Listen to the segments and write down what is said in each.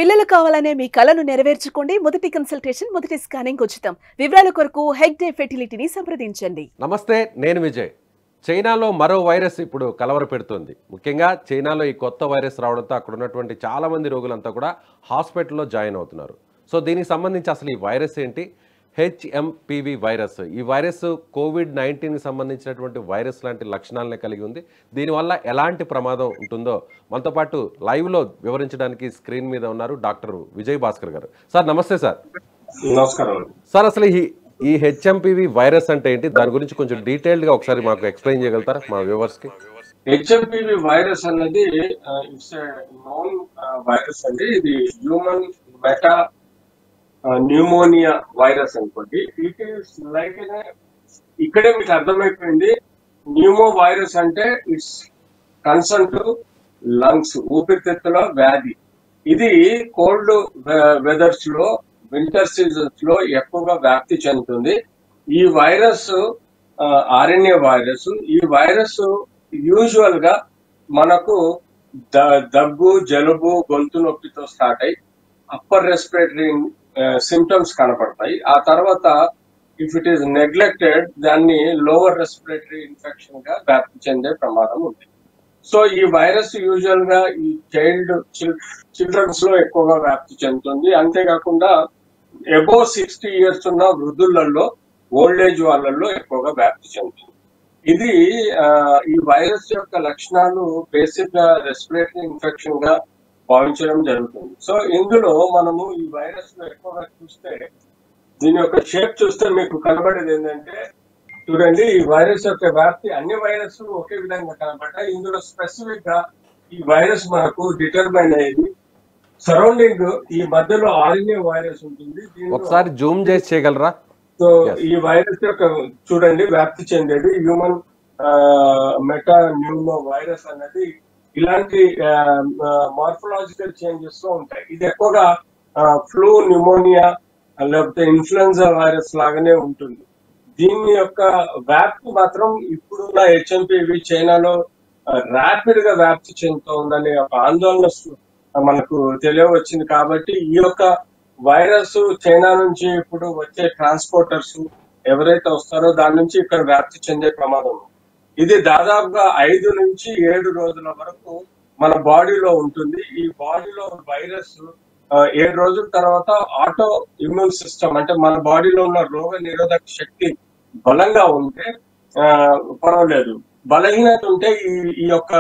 పిల్లలు కావాలనే మీ కలను నెరవేర్చుకోండి. మొదటి కన్సల్టేషన్, మొదటి స్కానింగ్ ఉచితం. వివరాల కొరకు హెగ్డే ఫెర్టిలిటీని సంప్రదించండి. నమస్తే, నేను విజయ్. చైనాలో మరో వైరస్ ఇప్పుడు కలవరపెడుతుంది. ముఖ్యంగా చైనాలో ఈ కొత్త వైరస్ రావడంతో అక్కడ ఉన్నటువంటి చాలామంది రోగులంతా కూడా హాస్పిటల్లో జాయిన్ అవుతున్నారు. సో దీనికి సంబంధించి అసలు ఈ వైరస్ ఏంటి? HMPV virus. ఈ వైరస్ కోవిడ్-19కి సంబంధించినటువంటి వైరస్ లాంటి లక్షణాలనే కలిగి ఉంది. దీనివల్ల ఎలాంటి ప్రమాదం ఉంటుందో మనతో పాటు లైవ్లో వివరించడానికి స్క్రీన్ మీద ఉన్నారు డాక్టర్ విజయ్ భాస్కర్ గారు. సార్ నమస్తే. సార్ నమస్కారం. సార్ అసలు ఈ హెచ్ఎంపివి వైరస్ అంటే ఏంటి? దాని గురించి కొంచెం డీటెయిల్డ్గా ఒకసారి మాకు ఎక్స్ప్లెయిన్ చేయగలుగుతారా మా వ్యూవర్స్కి? హెచ్ఎంపివి వైరస్ అన్నది ఇట్స్ నోన్ వైరస్ అండి. ఇది హ్యూమన్ మెటా న్యూమోనియా వైరస్ అనుకోండి. ఇట్ ఈస్ లైక్ ఇక్కడే మీకు అర్థమైపోయింది. న్యూమో వైరస్ అంటే ఇట్స్ కన్సర్న్ టు లంగ్స్, ఊపిరితిత్తుల వ్యాధి. ఇది కోల్డ్ వెదర్స్ లో, వింటర్ సీజన్స్ లో ఎక్కువగా వ్యాప్తి చెందుతుంది. ఈ వైరస్ ఆర్ఎన్ఏ వైరస్. ఈ వైరస్ యూజువల్ గా మనకు దగ్గు, జలుబు, గొంతు నొప్పితో స్టార్ట్ అయ్యి అప్పర్ రెస్పిరేటరీ సిమ్టమ్స్ కనపడతాయి. ఆ తర్వాత ఇఫ్ ఇట్ ఈస్ నెగ్లెక్టెడ్ దాన్ని లోవర్ రెస్పిరేటరీ ఇన్ఫెక్షన్ గా వ్యాప్తి చెందే ప్రమాదం ఉంది. సో ఈ వైరస్ యూజువల్ గా ఈ చిల్డ్రన్స్ లో ఎక్కువగా వ్యాప్తి చెందుతుంది. అంతేకాకుండా అబోవ్ 60 years ఉన్న వృద్ధులలో, ఓల్డ్ ఏజ్ వాళ్ళల్లో ఎక్కువగా వ్యాప్తి చెందుతుంది. ఇది ఈ వైరస్ యొక్క లక్షణాలు బేసిక్ గా రెస్పిరేటరీ ఇన్ఫెక్షన్ గా భావించడం జరుగుతుంది. సో ఇందులో మనము ఈ వైరస్ లో ఎక్కువగా చూస్తే, దీని యొక్క షేప్ చూస్తే మీకు కనబడేది ఏంటంటే, చూడండి, ఈ వైరస్ యొక్క వ్యాప్తి అన్ని వైరస్ ఒకే విధంగా కనబడ్డాయి. ఇందులో స్పెసిఫిక్ గా ఈ వైరస్ మనకు డిటర్మైన్ అయ్యేది సరౌండింగ్ ఈ మధ్యలో ఆర్ఎన్ఏ వైరస్ ఉంటుంది. ఒకసారి జూమ్ చేసి చేయగలరా? సో ఈ వైరస్ యొక్క చూడండి వ్యాప్తి చెందేది హ్యూమన్ మెటా న్యూమో వైరస్ అనేది ఇలాంటి మార్ఫలాజికల్ చేంజెస్ తో ఉంటాయి. ఇది ఎక్కువగా ఫ్లూ, న్యూమోనియా లేకపోతే ఇన్ఫ్లుయెన్జా వైరస్ లాగానే ఉంటుంది. దీని యొక్క వ్యాప్తి మాత్రం ఇప్పుడున్న హెచ్ఎంపివి చైనాలో ర్యాపిడ్ గా వ్యాప్తి చెందుతోందనే ఒక ఆందోళన మనకు తెలియవచ్చింది. కాబట్టి ఈ యొక్క వైరస్ చైనా నుంచి ఇప్పుడు వచ్చే ట్రాన్స్పోర్టర్స్ ఎవరైతే వస్తారో దాని నుంచి ఇక్కడ వ్యాప్తి చెందే ప్రమాదం. ఇది దాదాపుగా 5 నుంచి 7 రోజుల వరకు మన బాడీలో ఉంటుంది. ఈ బాడీలో వైరస్ 7 రోజుల తర్వాత ఆటో ఇమ్యూన్ సిస్టమ్, అంటే మన బాడీలో ఉన్న రోగ నిరోధక శక్తి బలంగా ఉంటే పర్వాలేదు. బలహీనత ఉంటే ఈ యొక్క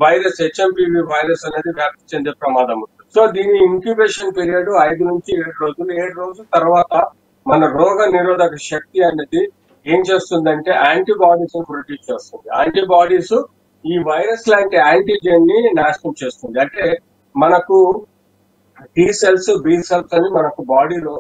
వైరస్ హెచ్ఎంపివి వైరస్ అనేది వ్యాప్తి చెందే ప్రమాదం ఉంటుంది. సో దీని ఇంక్యుబేషన్ పీరియడ్ 5 నుంచి 7 రోజులు. 7 రోజుల తర్వాత మన రోగ నిరోధక శక్తి అనేది ఏం చేస్తుందంటే యాంటీబాడీస్ ప్రొడ్యూస్ చేస్తుంది. యాంటీబాడీస్ ఈ వైరస్ లాంటి యాంటీజెన్ ని నాశనం చేస్తుంది. అంటే మనకు టీ సెల్స్, బి సెల్స్ అని మనకు బాడీలో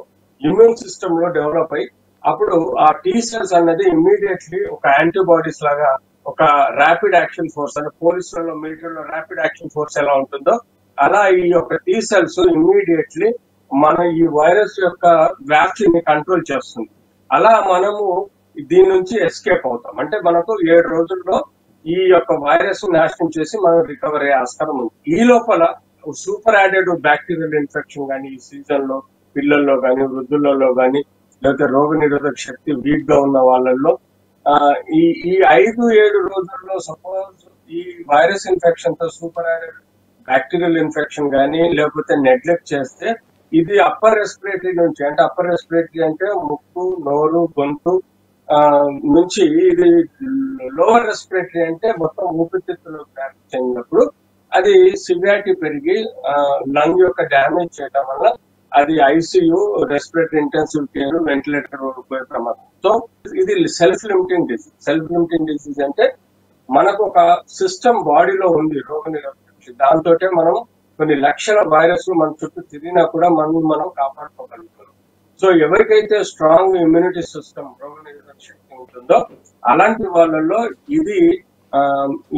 ఇమ్యూన్ సిస్టమ్ లో డెవలప్ అయ్యి అప్పుడు ఆ టీ సెల్స్ అనేది ఇమ్మీడియట్లీ ఒక యాంటీబాడీస్ లాగా ఒక ర్యాపిడ్ యాక్షన్ ఫోర్స్, అంటే పోలీసులలో, మిలిటరీలో ర్యాపిడ్ యాక్షన్ ఫోర్స్ ఎలా ఉంటుందో అలా ఈ యొక్క టీ సెల్స్ ఇమ్మీడియట్లీ మన ఈ వైరస్ యొక్క వ్యాప్తిని కంట్రోల్ చేస్తుంది. అలా మనము దీని నుంచి ఎస్కేప్ అవుతాం. అంటే మనకు 7 రోజుల్లో ఈ యొక్క వైరస్ నాశనం చేసి మనం రికవర్ అయ్యే ఆస్కారం ఉంది. ఈ లోపల సూపర్ యాడెడ్ బ్యాక్టీరియల్ ఇన్ఫెక్షన్ కానీ ఈ సీజన్ లో పిల్లల్లో కానీ, వృద్ధులలో కానీ, లేకపోతే రోగ నిరోధక శక్తి వీక్ గా ఉన్న వాళ్ళల్లో ఈ 5-7 రోజుల్లో సపోజ్ ఈ వైరస్ ఇన్ఫెక్షన్ తో సూపర్ యాడెడ్ బ్యాక్టీరియల్ ఇన్ఫెక్షన్ కానీ లేకపోతే నెగ్లెక్ట్ చేస్తే ఇది అప్పర్ రెస్పిరేటరీ నుంచి, అంటే అప్పర్ రెస్పిరేటరీ అంటే ముక్కు, నోరు, గొంతు నుంచి ఇది లోవర్ రెస్పిరేటరీ అంటే మొత్తం ఊపిరితిత్తులకు వ్యాప్తి చెందినప్పుడు అది సివియారిటీ పెరిగి లంగ్ యొక్క డ్యామేజ్ చేయడం వల్ల అది ICU, respiratory intensive care, ventilator పోయే ప్రమాదం. సో ఇది self limiting disease. Self limiting disease అంటే మనకు ఒక సిస్టమ్ బాడీలో ఉంది రోగ నిరోధక, దాంతో మనం కొన్ని లక్షల వైరస్ మన చుట్టూ తిరిగినా కూడా మనం కాపాడుకోగలుగుతాం. సో ఎవరికైతే స్ట్రాంగ్ ఇమ్యూనిటీ సిస్టమ్, రోగ నిరోధక శక్తి ఉంటుందో అలాంటి వాళ్ళల్లో ఇది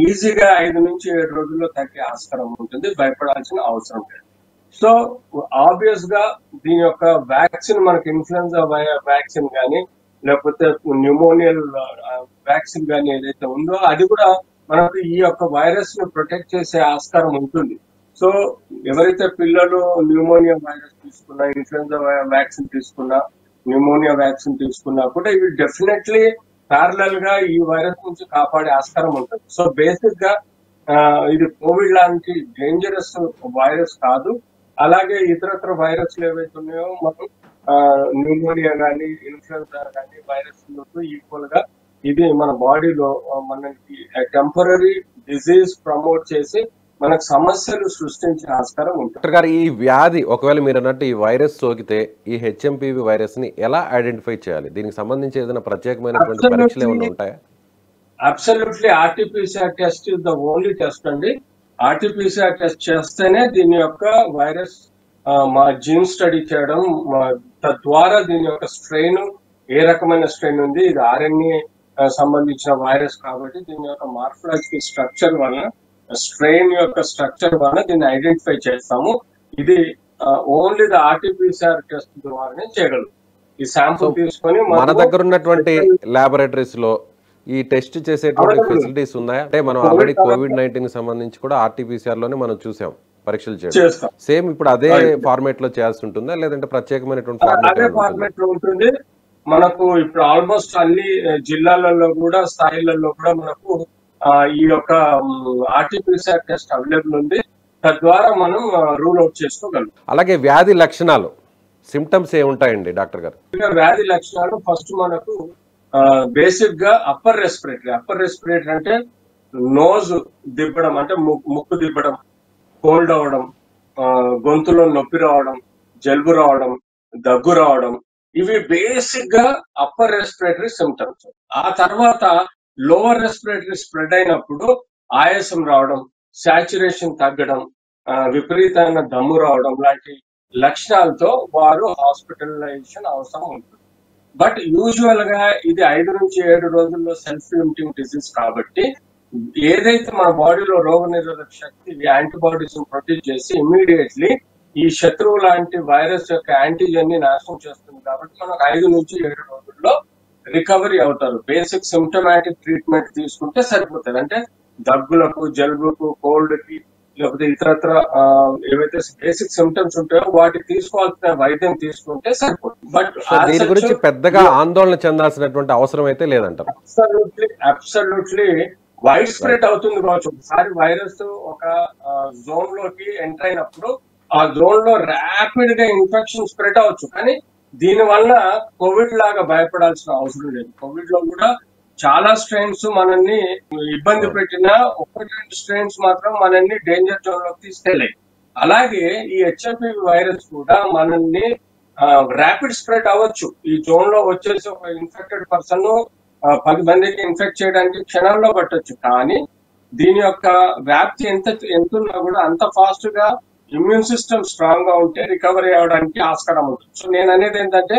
ఈజీగా 5 నుంచి 7 రోజుల్లో తగ్గే ఆస్కారం ఉంటుంది. భయపడాల్సిన అవసరం లేదు. సో ఆబ్వియస్ గా దీని యొక్క వ్యాక్సిన్ మనకి ఇన్ఫ్లుయెన్జా వ్యాక్సిన్ కానీ లేకపోతే న్యూమోనియల్ వ్యాక్సిన్ కానీ ఏదైతే ఉందో అది కూడా మనకు ఈ యొక్క వైరస్ ను ప్రొటెక్ట్ చేసే ఆస్కారం ఉంటుంది. సో ఎవరైతే పిల్లలు న్యూమోనియా వైరస్ తీసుకున్నా, ఇన్ఫ్లుయెన్జా వ్యాక్సిన్ తీసుకున్నా, న్యూమోనియా వ్యాక్సిన్ తీసుకున్నా కూడా ఇవి డెఫినెట్లీ ప్యారలల్ గా ఈ వైరస్ నుంచి కాపాడే ఆస్కారం ఉంటుంది. సో బేసిక్ గా ఇది కోవిడ్ లాంటి డేంజరస్ వైరస్ కాదు. అలాగే ఇతరత్ర వైరస్లు ఏవైతే ఉన్నాయో మనం న్యూమోనియా కానీ, ఇన్ఫ్లుయెన్జా కానీ వైరస్ ఈక్వల్ గా ఇది మన బాడీలో మనకి టెంపరరీ డిజీజ్ ప్రమోట్ చేసి మనకు సమస్యలు సృష్టించే ఆస్కారం ఉంటుంది. డాక్టర్ గారు, ఈ వ్యాధి ఒకవేళ మీరు అన్నట్టు ఈ వైరస్ సోకితే ఈ హెచ్ఎంపీవీ వైరస్ ని ఎలా ఐడెంటిఫై చేయాలి? దీనికి సంబంధించి ఏదైనా ప్రత్యేకమైనటువంటి పరీక్షలు ఏమైనా ఉంటాయా? Absolutely RTPCR test is the only test అండి. ఆర్టీపీసీఆర్ టెస్ట్ చేస్తేనే దీని యొక్క వైరస్ మా జీన్ స్టడీ చేయడం, తద్వారా దీని యొక్క స్ట్రెయిన్ ఏ రకమైన స్ట్రెయిన్ ఉంది, ఇది ఆర్ఎన్ఏ సంబంధించిన వైరస్ కాబట్టి దీని యొక్క మార్ఫలాజికల్ స్ట్రక్చర్ వలన, స్ట్రెయిన్ యొక్క స్ట్రక్చర్ వలన దీన్ని ఐడెంటిఫై చేస్తాము. ఇది ఓన్లీ ద ఆర్టీపీసీఆర్ టెస్ట్ ద్వారానే చేయగలరు. ఈ శాంపుల్ తీసుకొని మన దగ్గర ఉన్నటువంటి ల్యాబొరేటరీస్ లో ఈ టెస్ట్ చేసేటువంటి ఫెసిలిటీస్ ఉన్నాయా? అంటే మనం ఆల్రెడీ కోవిడ్-19 సంబంధించి కూడా ఆర్టీపీసీఆర్ లోనే మనం చూసాం పరీక్షలు చేయడం. సేమ్ ఇప్పుడు అదే ఫార్మేట్ లో చేయాల్సి ఉంటుందా, లేదంటే ప్రత్యేకమైనటువంటి ఫార్మేట్ లో ఉంటుంది? మనకు ఇప్పుడు ఆల్మోస్ట్ అన్ని జిల్లాలలో కూడా, స్థాయిలలో కూడా మనకు ఈ యొక్క ఆర్టీపీసీఆర్ టెస్ట్ అవైలబుల్ ఉంది. తద్వారా మనం రూల్ అవుట్ చేసుకోగలం. అలాగే వ్యాధి లక్షణాలు, సిమ్టమ్స్ ఏముంటాయండి డాక్టర్ గారు? వ్యాధి లక్షణాలు ఫస్ట్ మనకు బేసిక్ గా అప్పర్ రెస్పిరేటరీ అంటే నోజ్ దిబ్బడం, అంటే ముక్కు దిబ్బడం, కోల్డ్ అవడం, గొంతులో నొప్పి రావడం, జలుబు రావడం, దగ్గు రావడం, ఇవి బేసిక్ గా అప్పర్ రెస్పిరేటరీ సిమ్టమ్స్. ఆ తర్వాత లోవర్ రెస్పిరేటరీ స్ప్రెడ్ అయినప్పుడు ఆయాసం రావడం, సాచురేషన్ తగ్గడం, విపరీతమైన దమ్ము రావడం లాంటి లక్షణాలతో వారు హాస్పిటలైజేషన్ అవసరం ఉంటుంది. బట్ యూజువల్ గా ఇది 5 నుంచి 7 రోజుల్లో సెల్ఫ్ లిమిటింగ్ డిసీజ్ కాబట్టి ఏదైతే మన బాడీలో రోగ నిరోధక శక్తి యాంటీబాడీస్ ప్రొడ్యూస్ చేసి ఇమీడియట్లీ ఈ శత్రువు లాంటి వైరస్ యొక్క యాంటీజెన్ ని నాశనం చేస్తుంది కాబట్టి మనకు 5 నుంచి 7 రోజుల్లో రికవరీ అవుతారు. బేసిక్ సిమ్టమాటిక్ ట్రీట్మెంట్ తీసుకుంటే సరిపోతుంది. అంటే దగ్గులకు, జలుబుకు, కోల్డ్ కి, లేకపోతే ఇతరత్ర ఏవైతే బేసిక్ సిమ్టమ్స్ ఉంటాయో వాటికి తీసుకోవాల్సిన వైద్యం తీసుకుంటే సరిపోతుంది. బట్ దీని గురించి పెద్దగా ఆందోళన చెందాల్సినటువంటి అవసరం అయితే లేదంటారు. అబ్సల్యూట్లీ వైడ్ స్ప్రెడ్ అవుతుంది కావచ్చు. ఒకసారి వైరస్ ఒక జోన్ లోకి ఎంటర్ అయినప్పుడు ఆ జోన్ లో ర్యాపిడ్ గా ఇన్ఫెక్షన్ స్ప్రెడ్ అవ్వచ్చు. కానీ దీని వల్ల కోవిడ్ లాగా భయపడాల్సిన అవసరం లేదు. కోవిడ్ లో కూడా చాలా స్ట్రెయిన్స్ మనల్ని ఇబ్బంది పెట్టినా 1-2 స్ట్రెయిన్స్ మాత్రం మనల్ని డేంజర్ జోన్ లోకి తీసుకెళ్ళాయి. అలాగే ఈ హెచ్ఎంపీవీ వైరస్ కూడా మనల్ని ర్యాపిడ్ స్ప్రెడ్ అవ్వచ్చు. ఈ జోన్ లో వచ్చేసి ఒక ఇన్ఫెక్టెడ్ పర్సన్ 10 మందికి ఇన్ఫెక్ట్ చేయడానికి క్షణాల్లో పట్టొచ్చు. కానీ దీని యొక్క వ్యాప్తి ఎంతున్నా కూడా అంత ఫాస్ట్ గా ఇమ్యూన్ సిస్టమ్ స్ట్రాంగ్ గా ఉంటే రికవరీ అవ్వడానికి ఆస్కారం ఉంటుంది. సో నేను అనేది ఏంటంటే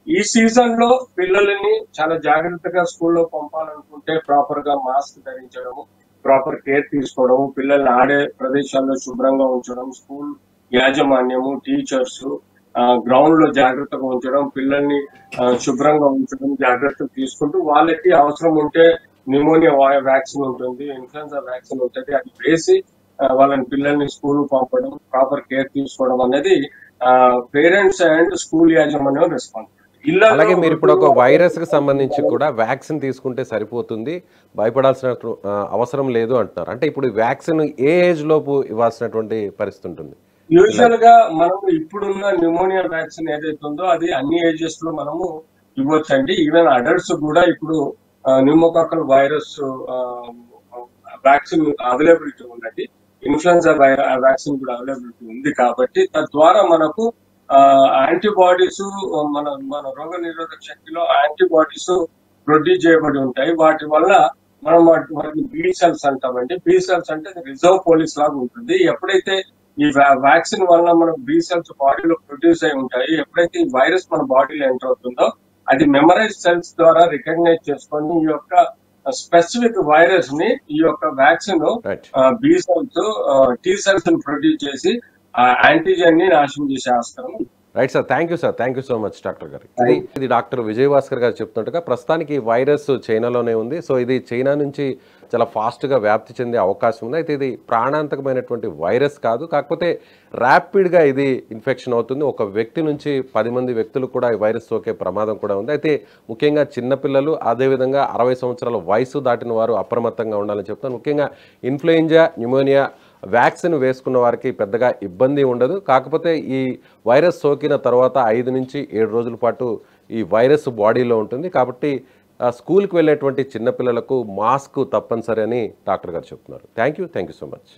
ఈ సీజన్ లో పిల్లలని చాలా జాగ్రత్తగా స్కూల్లో పంపాలనుకుంటే ప్రాపర్ గా మాస్క్ ధరించడము, ప్రాపర్ కేర్ తీసుకోవడము, పిల్లల్ని ఆడే ప్రదేశాల్లో శుభ్రంగా ఉంచడం, స్కూల్ యాజమాన్యము, టీచర్స్ గ్రౌండ్ లో జాగ్రత్తగా ఉంచడం, పిల్లల్ని శుభ్రంగా ఉంచడం, జాగ్రత్తలు తీసుకుంటూ వాళ్ళకి అవసరం ఉంటే న్యూమోనియా వ్యాక్సిన్ ఉంటుంది, ఇన్ఫ్లుయెన్జా వ్యాక్సిన్ ఉంటుంది, అది వేసి వాళ్ళని పిల్లల్ని స్కూల్ పంపడం, ప్రాపర్ కేర్ తీసుకోవడం అనేది పేరెంట్స్ అండ్ స్కూల్ యాజమాన్యం రెస్పాన్సిబిలిటీ. అలాగే మీరు ఇప్పుడు ఒక వైరస్ కి సంబంధించి కూడా వ్యాక్సిన్ తీసుకుంటే సరిపోతుంది, భయపడాల్సిన అవసరం లేదు అంటున్నారు. అంటే ఇప్పుడు వ్యాక్సిన్ ఏ ఏజ్ లోపు ఇవ్వాల్సినటువంటి పరిస్థితి ఉంటుంది? యూజువల్ గా మనం ఇప్పుడున్న న్యూమోనియా వ్యాక్సిన్ ఏదైతే ఉందో అది అన్ని ఏజెస్ లో మనము ఇవ్వచ్చండి. ఈవెన్ అడల్ట్స్ కూడా ఇప్పుడు న్యూమోకాకల్ వైరస్ వ్యాక్సిన్ అవైలబిలిటీ ఉన్నది, ఇన్ఫ్లుయెన్జా వ్యాక్సిన్ కూడా అవైలబిలిటీ ఉంది. కాబట్టి తద్వారా మనకు యాంటీబాడీస్ మన రోగ నిరోధక శక్తిలో యాంటీబాడీస్ ప్రొడ్యూస్ చేయబడి ఉంటాయి. వాటి వల్ల మనం వాటిని బి సెల్స్ అంటామండి. బి సెల్స్ అంటే రిజర్వ్ పోలీస్ లాగా ఉంటుంది. ఎప్పుడైతే ఈ వ్యాక్సిన్ వల్ల మనకు బి సెల్స్ బాడీలో ప్రొడ్యూస్ అయి ఉంటాయి, ఎప్పుడైతే ఈ వైరస్ మన బాడీలో ఎంటర్ అవుతుందో అది మెమరైజ్ సెల్స్ ద్వారా రికగ్నైజ్ చేసుకొని ఈ యొక్క స్పెసిఫిక్ వైరస్ ని ఈ యొక్క vaccine B cells, T cells ని ప్రొడ్యూస్ చేసి యాంటీజెన్ ని నాశనం చేసే ఆస్కారం. Right sir, thank you so much doctor గారు. ఇది డాక్టర్ విజయభాస్కర్ గారు చెప్తున్నట్టుగా ప్రస్తుతానికి ఈ వైరస్ చైనాలోనే ఉంది. సో ఇది చైనా నుంచి చాలా ఫాస్ట్గా వ్యాప్తి చెందే అవకాశం ఉంది. అయితే ఇది ప్రాణాంతకమైనటువంటి వైరస్ కాదు, కాకపోతే ర్యాపిడ్గా ఇది ఇన్ఫెక్షన్ అవుతుంది. ఒక వ్యక్తి నుంచి 10 మంది వ్యక్తులు కూడా ఈ వైరస్ సోకే ప్రమాదం కూడా ఉంది. అయితే ముఖ్యంగా చిన్నపిల్లలు, అదేవిధంగా 60 సంవత్సరాల వయసు దాటిన వారు అప్రమత్తంగా ఉండాలని చెప్తాను. ముఖ్యంగా ఇన్ఫ్లుయెంజా, న్యూమోనియా వ్యాక్సిన్ వేసుకున్న వారికి పెద్దగా ఇబ్బంది ఉండదు. కాకపోతే ఈ వైరస్ సోకిన తర్వాత 5 నుంచి 7 రోజుల పాటు ఈ వైరస్ బాడీలో ఉంటుంది. కాబట్టి స్కూల్కి వెళ్ళేటువంటి చిన్నపిల్లలకు మాస్క్ తప్పనిసరి అని డాక్టర్ గారు చెప్తున్నారు. Thank you so much.